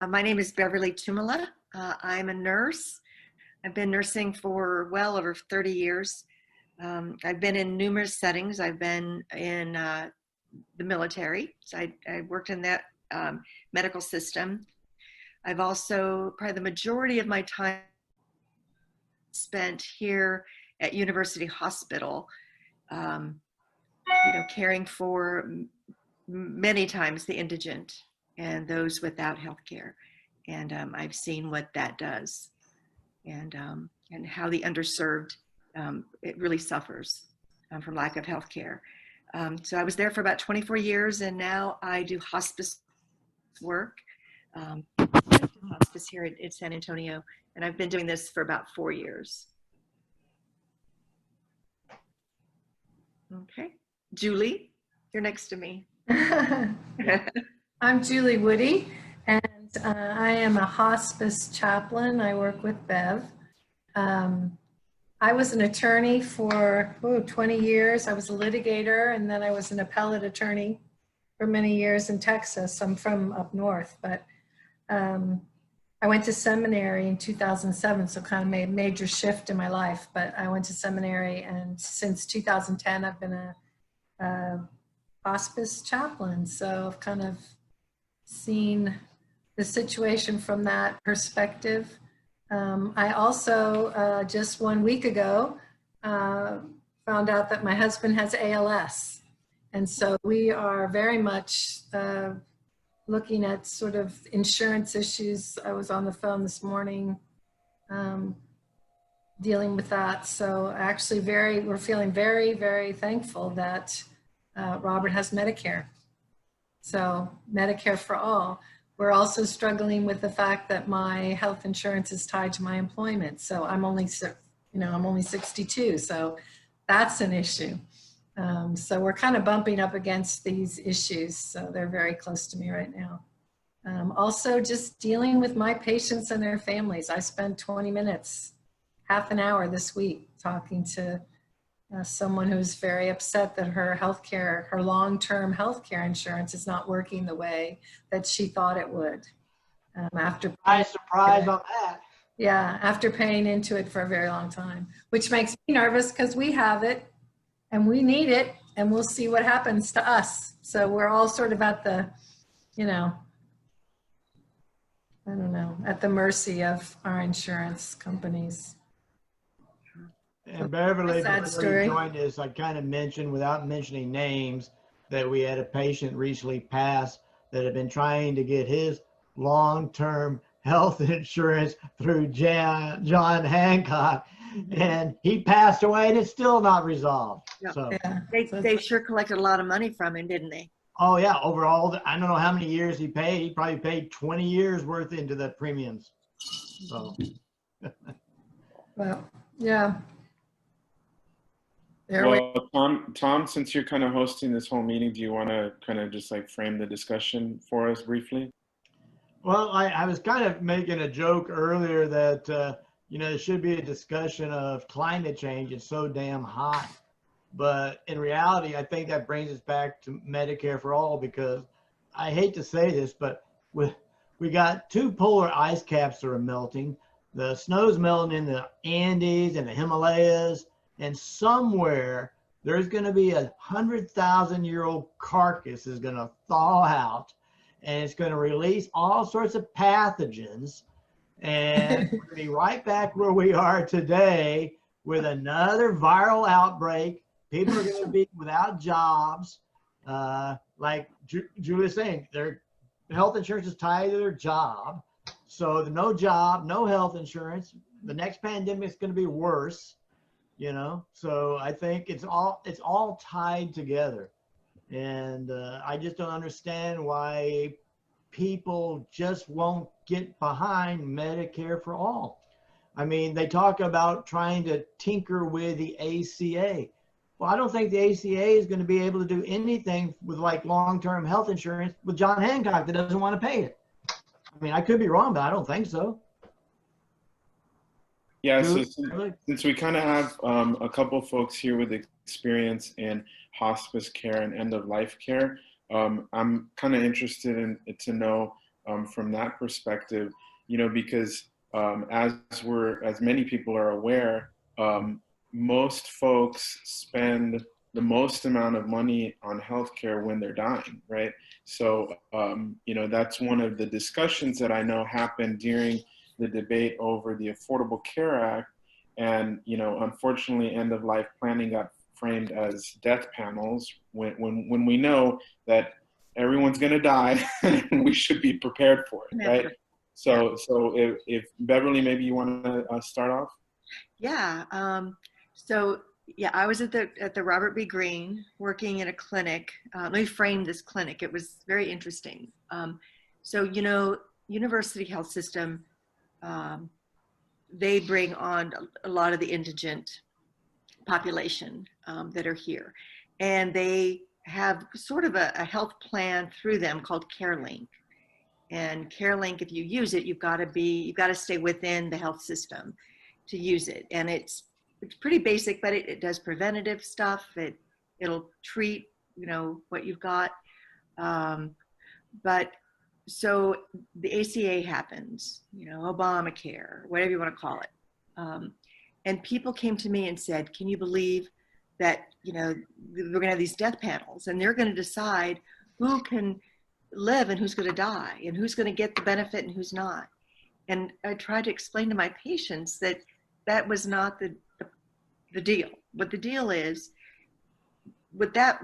My name is Beverly Tumala. I'm a nurse. I've been nursing for well over 30 years. I've been in numerous settings. I've been in the military, so I worked in that medical system. I've also, probably the majority of my time spent here at University Hospital, caring for many times the indigent and those without health care. And I've seen what that does and how the underserved, it really suffers from lack of health care. So I was there for about 24 years, and now I do hospice work. Hospice here at San Antonio, and I've been doing this for about 4 years. Okay, Julie, you're next to me. I'm Julie Woody, and I am a hospice chaplain. I work with Bev. I was an attorney for 20 years. I was a litigator, and then I was an appellate attorney for many years in Texas. I'm from up north, but I went to seminary in 2007, so kind of made a major shift in my life. But I went to seminary, and since 2010, I've been a hospice chaplain. So I've kind of seen the situation from that perspective. I also, just 1 week ago, found out that my husband has ALS. And so we are very much looking at sort of insurance issues. I was on the phone this morning dealing with that. So actually we're feeling very, very thankful that Robert has Medicare. So Medicare for All. We're also struggling with the fact that my health insurance is tied to my employment. So I'm only 62. So that's an issue. So we're kind of bumping up against these issues. So they're very close to me right now. Also just dealing with my patients and their families. I spent 20 minutes, half an hour this week talking to someone who's very upset that her long-term healthcare insurance is not working the way that she thought it would. After surprise on that. Yeah, after paying into it for a very long time, which makes me nervous because we have it and we need it, and we'll see what happens to us. So we're all sort of at the, at the mercy of our insurance companies. And Beverly, before you joined us, I kind of mentioned, without mentioning names, that we had a patient recently pass that had been trying to get his long-term health insurance through John Hancock, and he passed away, and it's still not resolved. Yeah. So they sure collected a lot of money from him, didn't they? Oh yeah, overall, I don't know how many years he paid. He probably paid 20 years worth into the premiums. So. Well, yeah. Well, Tom, since you're kind of hosting this whole meeting, do you want to kind of just like frame the discussion for us briefly? Well, I was kind of making a joke earlier that, there should be a discussion of climate change. It's so damn hot. But in reality, I think that brings us back to Medicare for All, because I hate to say this, but we got 2 polar ice caps that are melting. The snow's melting in the Andes and the Himalayas. And somewhere there's going to be 100,000-year-old carcass is going to thaw out, and it's going to release all sorts of pathogens. And we're going to be right back where we are today with another viral outbreak. People are going to be without jobs. Like Julie was saying, their health insurance is tied to their job. So no job, no health insurance. The next pandemic is going to be worse. So I think it's all tied together, and I just don't understand why people just won't get behind Medicare for All. I mean, they talk about trying to tinker with the ACA. Well, I don't think the ACA is going to be able to do anything with like long-term health insurance with John Hancock that doesn't want to pay it. I mean, I could be wrong, but I don't think so. Yeah, so since we kind of have a couple of folks here with experience in hospice care and end-of-life care, I'm kind of interested to know from that perspective, because as many people are aware, most folks spend the most amount of money on healthcare when they're dying, right? So, that's one of the discussions that I know happened during the debate over the Affordable Care Act. And, unfortunately, end of life planning got framed as death panels when we know that everyone's going to die and we should be prepared for it, right? So if Beverly, maybe you want to start off? Yeah. I was at the Robert B. Greene working in a clinic. Let me frame this clinic. It was very interesting. University Health System, they bring on a lot of the indigent population that are here. And they have sort of a health plan through them called CareLink. And CareLink, if you use it, you've got to stay within the health system to use it. And it's pretty basic, but it does preventative stuff. It'll treat, what you've got. So the ACA happens, Obamacare, whatever you want to call it. And people came to me and said, can you believe that, we're going to have these death panels and they're going to decide who can live and who's going to die and who's going to get the benefit and who's not. And I tried to explain to my patients that was not the deal. What the deal is, what that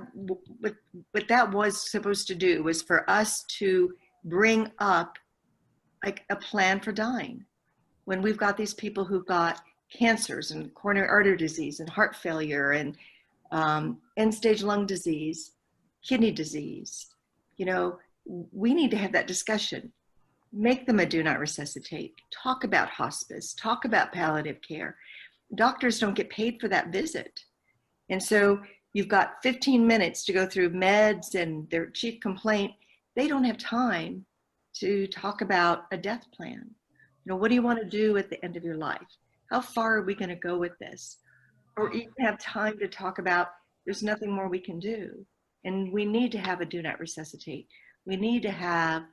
was supposed to do was for us to bring up like a plan for dying. When we've got these people who've got cancers and coronary artery disease and heart failure and end-stage lung disease, kidney disease, we need to have that discussion. Make them a do not resuscitate. Talk about hospice. Talk about palliative care. Doctors don't get paid for that visit. And so you've got 15 minutes to go through meds and their chief complaint. They don't have time to talk about a death plan. What do you want to do at the end of your life? How far are we going to go with this? Or even have time to talk about there's nothing more we can do. And we need to have a do not resuscitate. We need to have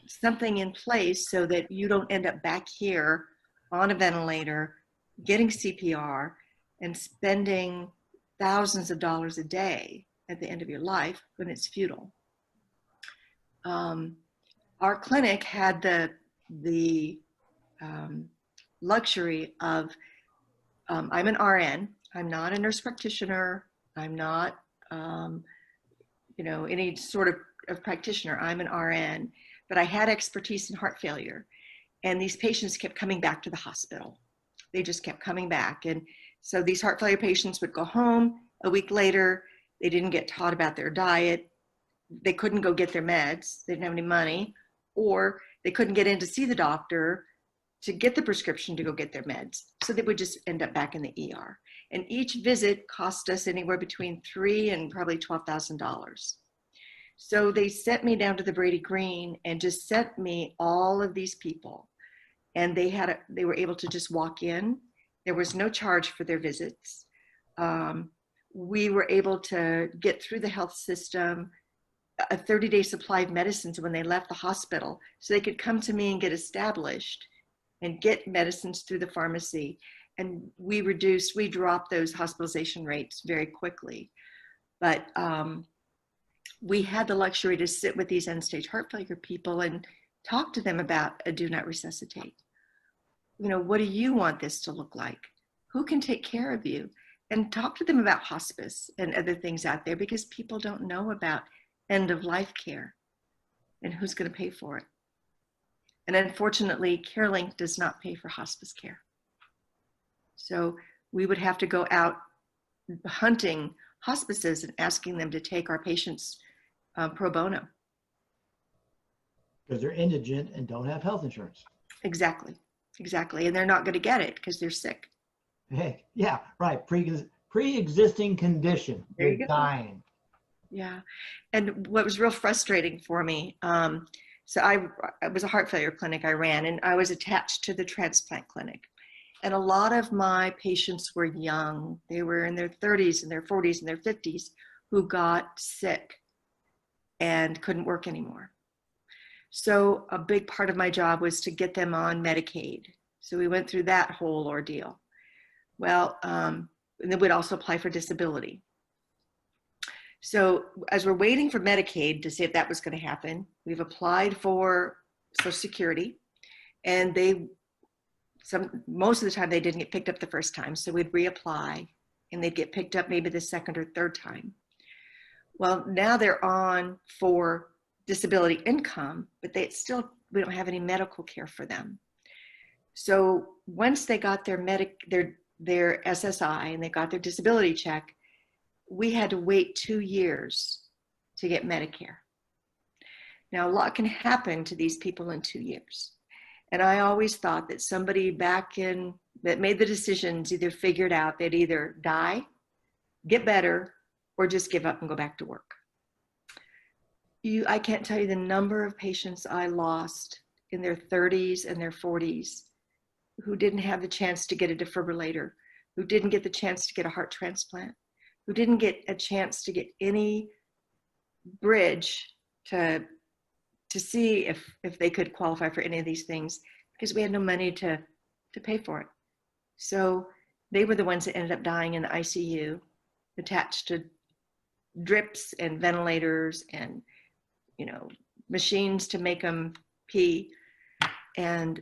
something in place so that you don't end up back here on a ventilator, getting CPR, and spending thousands of dollars a day at the end of your life when it's futile. Our clinic had the luxury of, I'm an RN, I'm not a nurse practitioner, I'm not, any sort of practitioner, I'm an RN, but I had expertise in heart failure. And these patients kept coming back to the hospital. They just kept coming back. And so these heart failure patients would go home a week later. They didn't get taught about their diet. They couldn't go get their meds. They didn't have any money, or they couldn't get in to see the doctor to get the prescription to go get their meds. So they would just end up back in the ER. And each visit cost us anywhere between $3,000 and probably $12,000. So they sent me down to the Brady Green and just sent me all of these people. And they were able to just walk in. There was no charge for their visits. We were able to get through the health system a 30-day supply of medicines when they left the hospital, so they could come to me and get established and get medicines through the pharmacy. And we dropped those hospitalization rates very quickly. But we had the luxury to sit with these end-stage heart failure people and talk to them about a do not resuscitate. What do you want this to look like? Who can take care of you? And talk to them about hospice and other things out there, because people don't know about end of life care and who's going to pay for it. And unfortunately, CareLink does not pay for hospice care. So we would have to go out hunting hospices and asking them to take our patients pro bono. Because they're indigent and don't have health insurance. Exactly. And they're not going to get it because they're sick. Hey, yeah, right. Pre-existing condition. There you They're go. dying. Yeah. And what was real frustrating for me, so it was a heart failure clinic I ran, and I was attached to the transplant clinic. And a lot of my patients were young. They were in their 30s and their 40s and their 50s who got sick. and couldn't work anymore. So a big part of my job was to get them on Medicaid. So we went through that whole ordeal. Well, and then we'd also apply for disability. So as we're waiting for Medicaid to see if that was going to happen, we've applied for Social Security, and most of the time they didn't get picked up the first time. So we'd reapply, and they'd get picked up maybe the second or third time. Well, now they're on for disability income, but we don't have any medical care for them. So once they got their SSI and they got their disability check, we had to wait 2 years to get Medicare. Now, a lot can happen to these people in 2 years. And I always thought that somebody back in that made the decisions either figured out they'd either die, get better, or just give up and go back to work. I can't tell you the number of patients I lost in their 30s and their 40s who didn't have the chance to get a defibrillator, who didn't get the chance to get a heart transplant, who didn't get a chance to get any bridge to see if they could qualify for any of these things because we had no money to pay for it. So they were the ones that ended up dying in the ICU, attached to drips and ventilators and machines to make them pee, and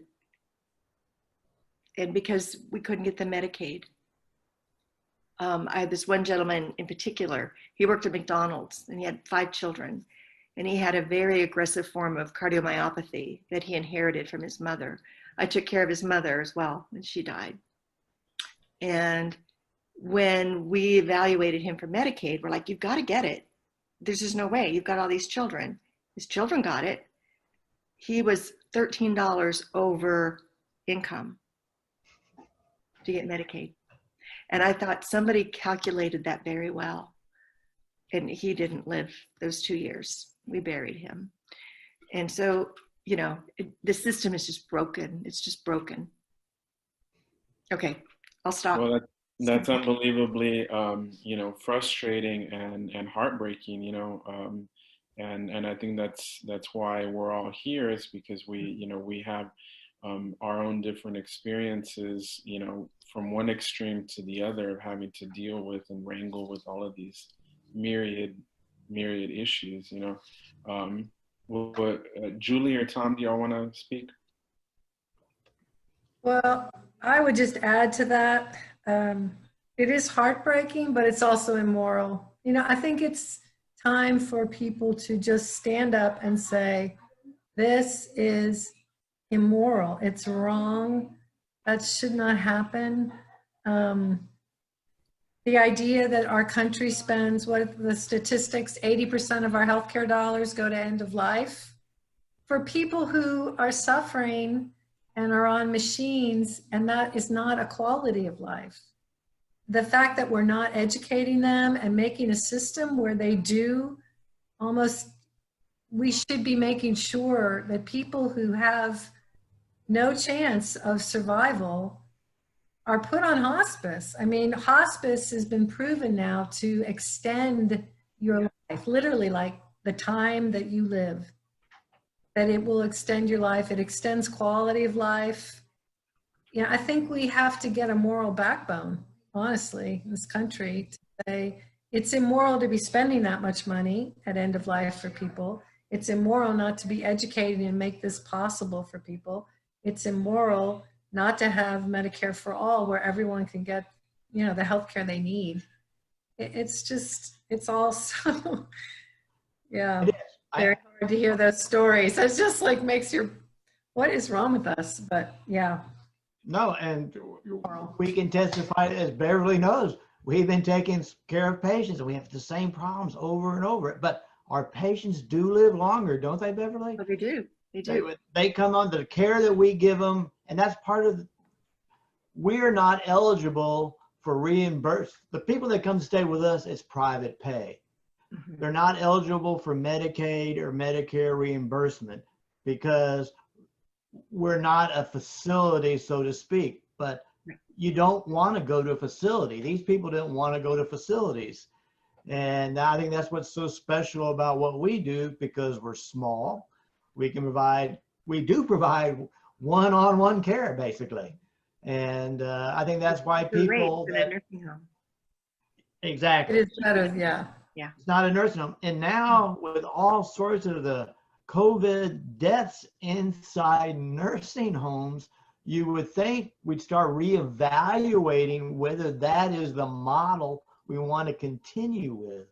because we couldn't get the Medicaid. I had this one gentleman in particular. He worked at McDonald's and he had 5 children, and he had a very aggressive form of cardiomyopathy that he inherited from his mother. I took care of his mother as well when she died. And when we evaluated him for Medicaid, we're like, you've got to get it. There's just no way. You've got all these children. His children got it. He was $13 over income to get Medicaid. And I thought somebody calculated that very well. And he didn't live those 2 years. We buried him. And so, the system is just broken. It's just broken. Okay, I'll stop. Well, that's unbelievably, frustrating and heartbreaking, and I think that's why we're all here, is because we have our own different experiences, from one extreme to the other, of having to deal with and wrangle with all of these myriad issues. Julie or Tom, do y'all want to speak? Well, I would just add to that. It is heartbreaking, but it's also immoral. I think it's time for people to just stand up and say, this is immoral. It's wrong. That should not happen. The idea that our country spends, what the statistics, 80% of our healthcare dollars go to end of life. For people who are suffering and are on machines, and that is not a quality of life. The fact that we're not educating them and making a system where they do we should be making sure that people who have no chance of survival are put on hospice. I mean, hospice has been proven now to extend your life, literally like the time that you live, that it will extend your life. It extends quality of life. I think we have to get a moral backbone, honestly, in this country, to say it's immoral to be spending that much money at end of life for people. It's immoral not to be educated and make this possible for people. It's immoral not to have Medicare for All, where everyone can get, the health care they need. It's all so, yeah, very hard to hear those stories. It's just like what is wrong with us? But yeah. No, and we can testify, as Beverly knows, we've been taking care of patients and we have the same problems over and over. But our patients do live longer, don't they, Beverly? But they do. They do. They come on to the care that we give them, and that's part of we're not eligible for reimbursement. The people that come stay with us, it's private pay. Mm-hmm. They're not eligible for Medicaid or Medicare reimbursement because we're not a facility, so to speak. But you don't want to go to a facility. These people don't want to go to facilities. And I think that's what's so special about what we do, because we're small. We do provide one-on-one care, basically. And I think that's why Great people for the nursing home. exactly. It is better, yeah. It's not a nursing home. And now with all sorts of the COVID deaths inside nursing homes, you would think we'd start reevaluating whether that is the model we want to continue with.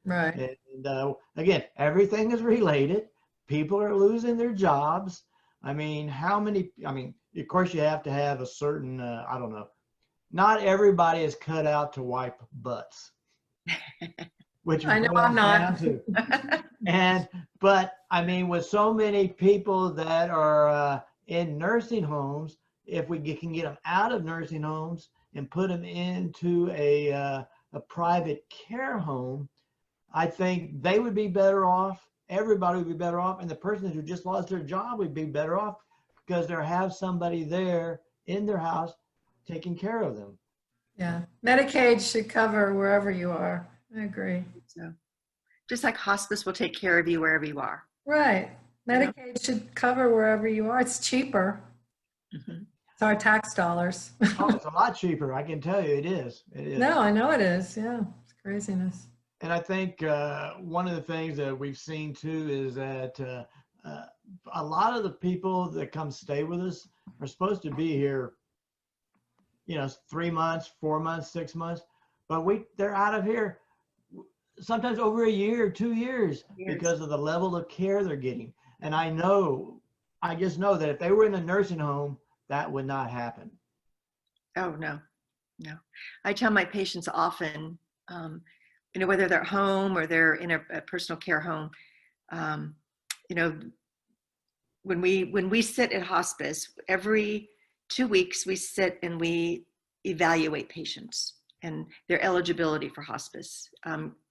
Right. And again, everything is related. People are losing their jobs. I mean, of course you have to have a certain, I don't know, not everybody is cut out to wipe butts, which I know boils I'm not. down to. But I mean, with so many people that are in nursing homes, if we can get them out of nursing homes and put them into a private care home, I think they would be better off. Everybody would be better off. And the person who just lost their job would be better off, because they have somebody there in their house taking care of them. Yeah. Medicaid should cover wherever you are. I agree. So, just like hospice will take care of you wherever you are. Right. Medicaid should cover wherever you are. It's cheaper. Mm-hmm. It's our tax dollars. Oh, it's a lot cheaper. I can tell you it is. It is. No, I know it is. Yeah. It's craziness. And I think one of the things that we've seen too is that a lot of the people that come stay with us are supposed to be here, 3 months, 4 months, 6 months, but they're out of here sometimes over a year, 2 years, because of the level of care they're getting. And I just know that if they were in a nursing home, that would not happen. Oh, no. I tell my patients often, whether they're home or they're in a personal care home, when we sit at hospice, every 2 weeks we sit and we evaluate patients and their eligibility for hospice.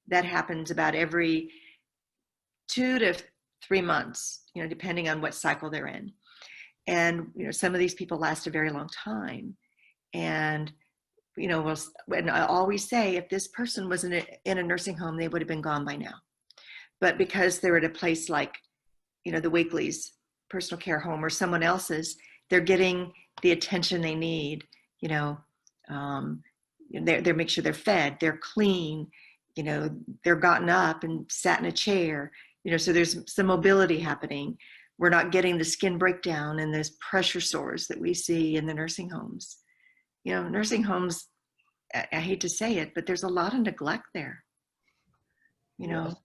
That happens about every 2 to 3 months, depending on what cycle they're in. And, some of these people last a very long time. And, and I always say, if this person was in a nursing home, they would have been gone by now. But because they're at a place like, the Wakely's personal care home or someone else's, they're getting the attention they need. They make sure they're fed, they're clean, they're gotten up and sat in a chair, so there's some mobility happening. We're not getting the skin breakdown and those pressure sores that we see in the nursing homes. Nursing homes, I hate to say it, but there's a lot of neglect there. Yes.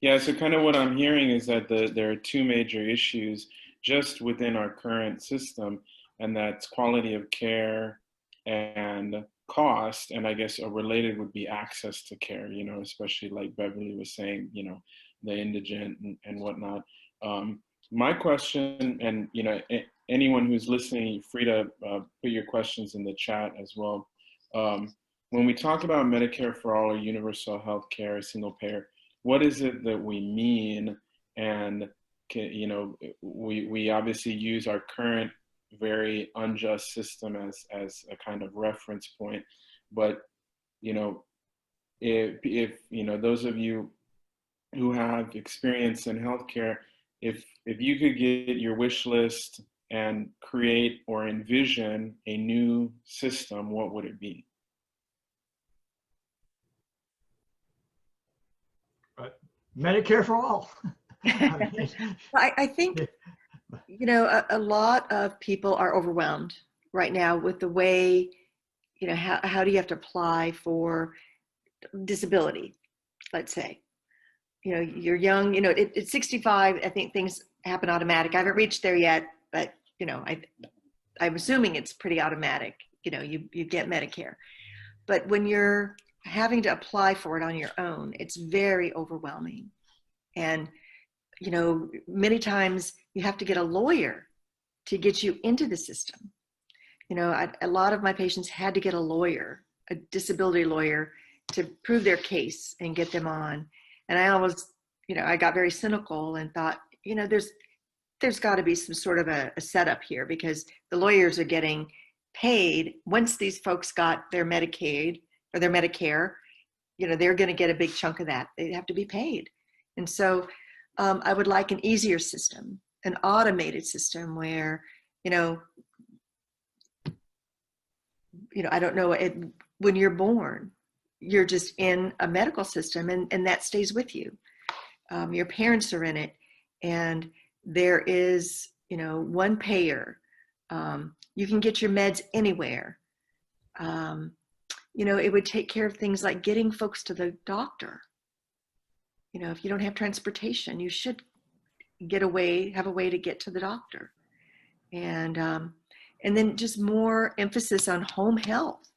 Yeah, so kind of what I'm hearing is that there are two major issues just within our current system, and that's quality of care and cost. And I guess a related would be access to care, especially like Beverly was saying, the indigent and whatnot. My question, and anyone who's listening, free to put your questions in the chat as well. When we talk about Medicare for All or universal health care, single payer, what is it that we mean? And we obviously use our current very unjust system as a kind of reference point. But if those of you who have experience in healthcare, if you could get your wish list and create or envision a new system, what would it be? Medicare for all. I think, a lot of people are overwhelmed right now with the way, how do you have to apply for disability, let's say. You're young, at 65, I think things happen automatic. I haven't reached there yet, but, I'm assuming it's pretty automatic. You get Medicare. But when you're having to apply for it on your own, it's very overwhelming. And, many times you have to get a lawyer to get you into the system. A lot of my patients had to get a lawyer, a disability lawyer, to prove their case and get them on. And I always, I got very cynical and thought, there's got to be some sort of a setup here, because the lawyers are getting paid once these folks got their Medicaid or their Medicare, they're going to get a big chunk of that. They have to be paid. And so I would like an easier system, an automated system where, I don't know, when you're born, you're just in a medical system and that stays with you. Your parents are in it, and there is, one payer. You can get your meds anywhere. It would take care of things like getting folks to the doctor. If you don't have transportation, you should have a way to get to the doctor. And then just more emphasis on home health.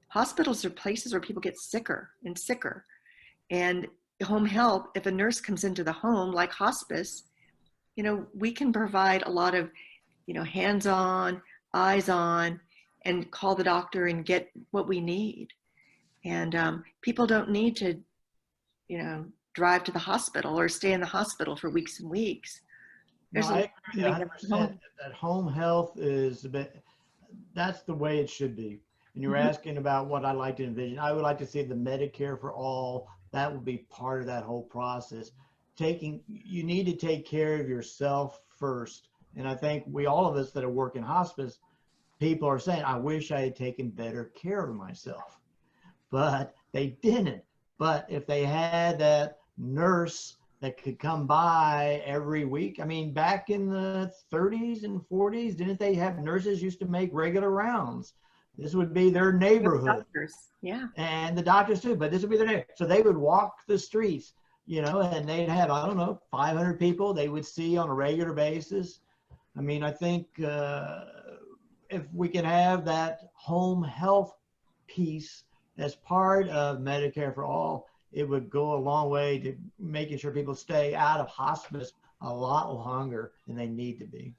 Hospitals are places where people get sicker and sicker. And home health, if a nurse comes into the home, like hospice, we can provide a lot of, hands-on, eyes-on, and call the doctor and get what we need. And people don't need to, drive to the hospital or stay in the hospital for weeks and weeks. No, I agree 100% that home health is that's the way it should be. And you were asking about what I like to envision. I would like to see the Medicare for All. That would be part of that whole process. You need to take care of yourself first. And I think all of us that work in hospice, people are saying, I wish I had taken better care of myself, but they didn't. But if they had that nurse that could come by every week, I mean, back in the 30s and 40s, didn't they have nurses used to make regular rounds? This would be their neighborhood. Doctors, yeah. And the doctors too, but this would be their neighborhood. So they would walk the streets, and they'd have, 500 people they would see on a regular basis. I mean, I think if we can have that home health piece as part of Medicare for All, it would go a long way to making sure people stay out of hospice a lot longer than they need to be.